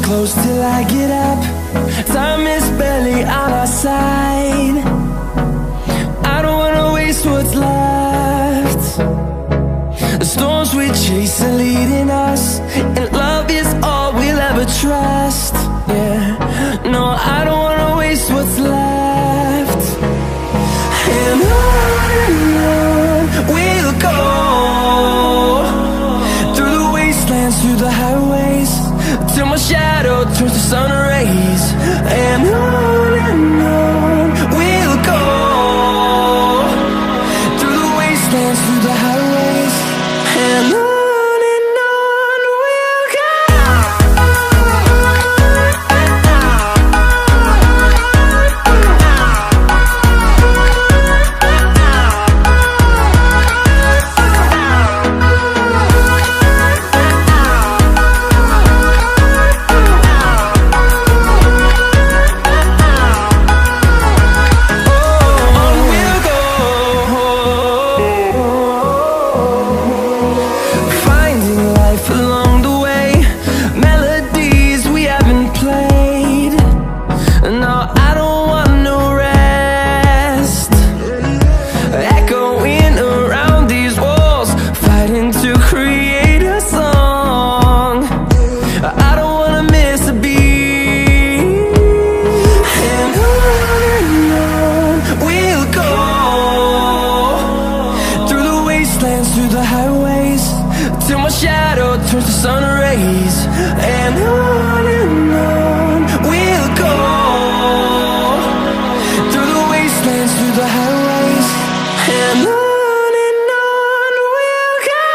close till I get up. Time is barely on our side. I don't wanna waste what's left. The storms we chase are leading us, and love is all we'll ever trust. Yeah, no, I don't wanna waste what's left. And on we'll go, through the wastelands, through the highways, till my shadow turns to sun rays. And on we'll go, through the wastelands, through the highways, and on. Through the highways, till my shadow turns to sun rays. And on we'll go, through the wastelands, through the highways, and on we'll go.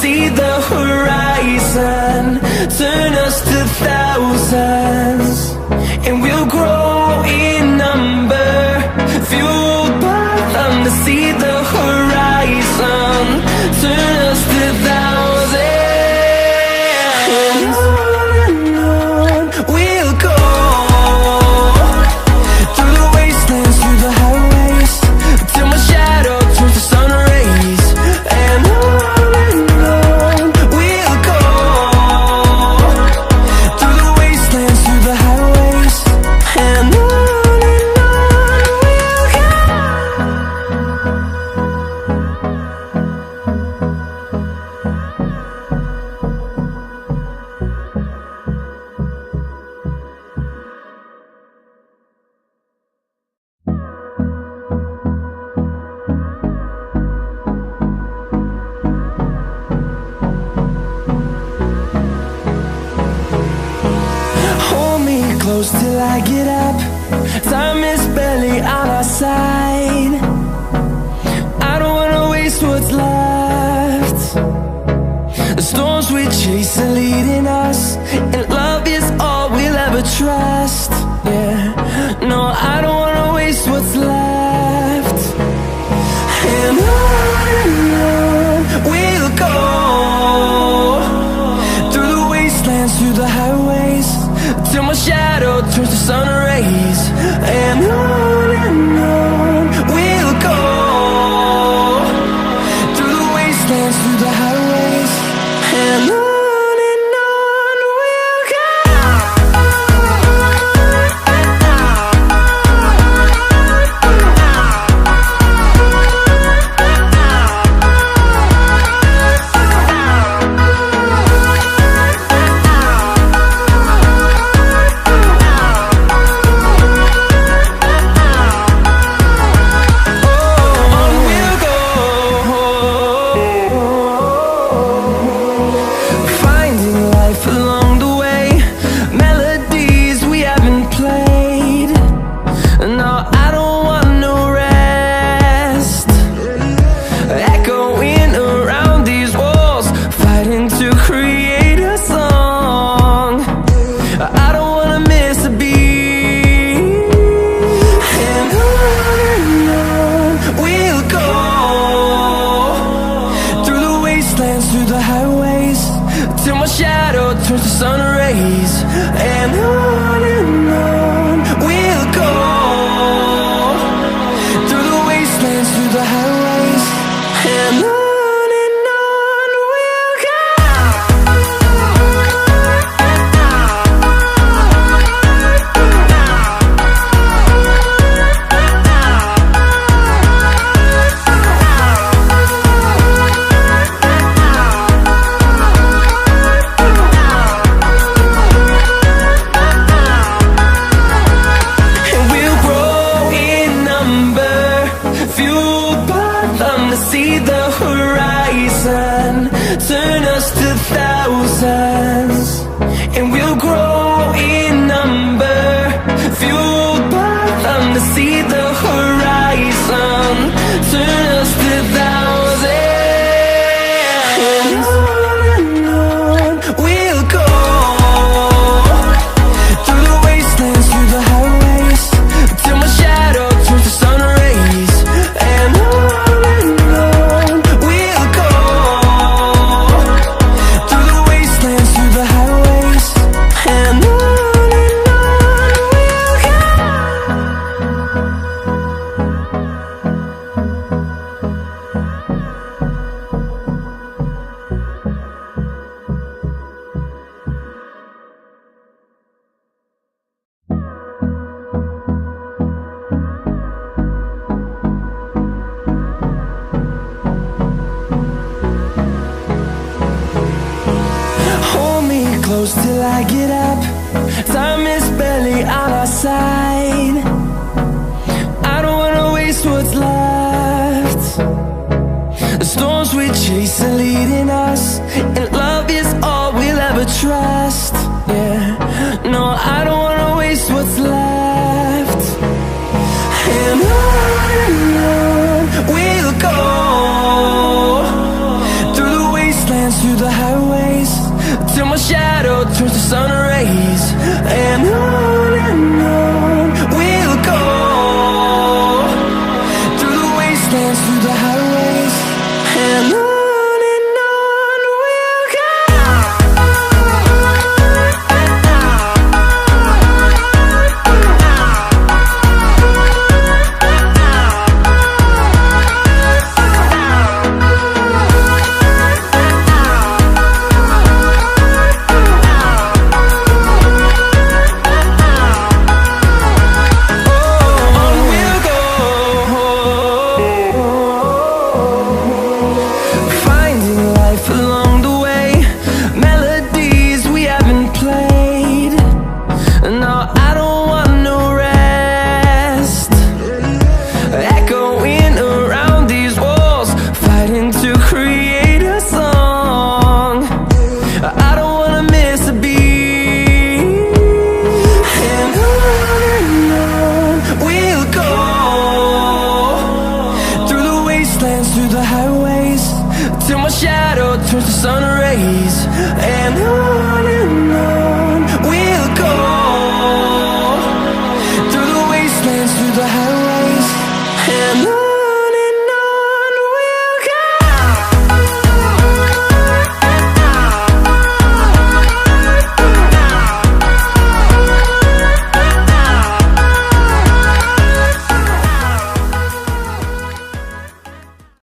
See the horizon, turn us to thousands, and we'll grow in number, fueled by them. To see the horizon, turn us to thousands, and on we'll go, through the wastelands, through the highways, till my shadow turns to sun rays. And close till I get up. Time is barely on our side. I don't wanna waste what's left. The storms we chase are leading us, and love is all we'll ever trust. Yeah, no, I don't wanna waste what's left. And on we'll go, through the wastelands, through the highways, till my shadow turns to sun rays. And on we'll go, through the wastelands, through the highways, and on. path, to see the horizon, turn us to thousands, and we'll grow in number. Fueled by them to see the horizon, turn us to thousands, and on we'll go, through the wastelands, through the highways, till my shadow turns to sun rays. And on we'll go, through the wastelands, through the highways, and on we'll go. Hold me close till I get up. Time is barely on our side. I don't wanna waste what's left. The storms we chase are leading us, and love is all we'll ever trust. Yeah, no, I don't wanna waste what's left. And on we'll go, through the wastelands, through the highways, till my shadow turns to sun rays. And on we'll go, through the wastelands, through the highways, and on we'll go. Through the highways, till my shadow turns to sun rays. And on we'll go.